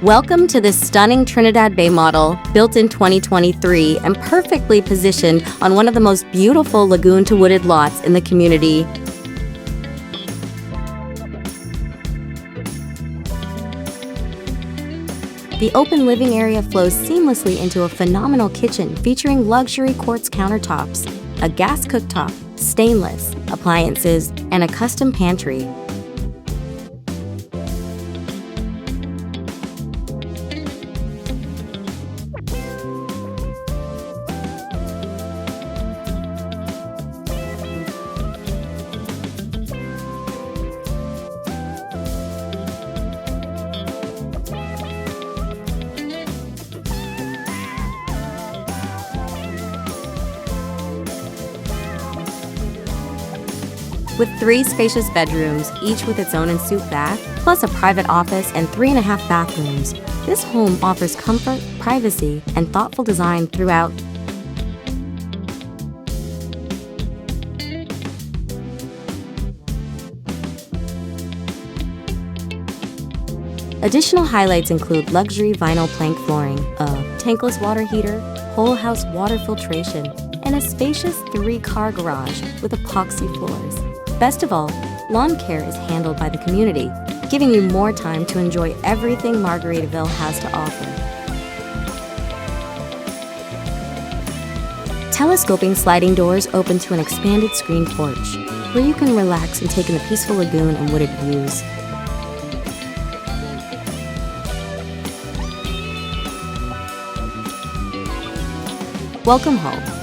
Welcome to this stunning Trinidad Bay model, built in 2023 and perfectly positioned on one of the most beautiful lagoon to wooded lots in the community. The open living area flows seamlessly into a phenomenal kitchen featuring luxury quartz countertops, a gas cooktop, stainless appliances, and a custom pantry. With 3 spacious bedrooms, each with its own ensuite bath, plus a private office and 3.5 bathrooms, this home offers comfort, privacy, and thoughtful design throughout. Additional highlights include luxury vinyl plank flooring, a tankless water heater, whole house water filtration, and a spacious 3-car garage with epoxy floors. Best of all, lawn care is handled by the community, giving you more time to enjoy everything Margaritaville has to offer. Telescoping sliding doors open to an expanded screen porch, where you can relax and take in the peaceful lagoon and wooded views. Welcome home.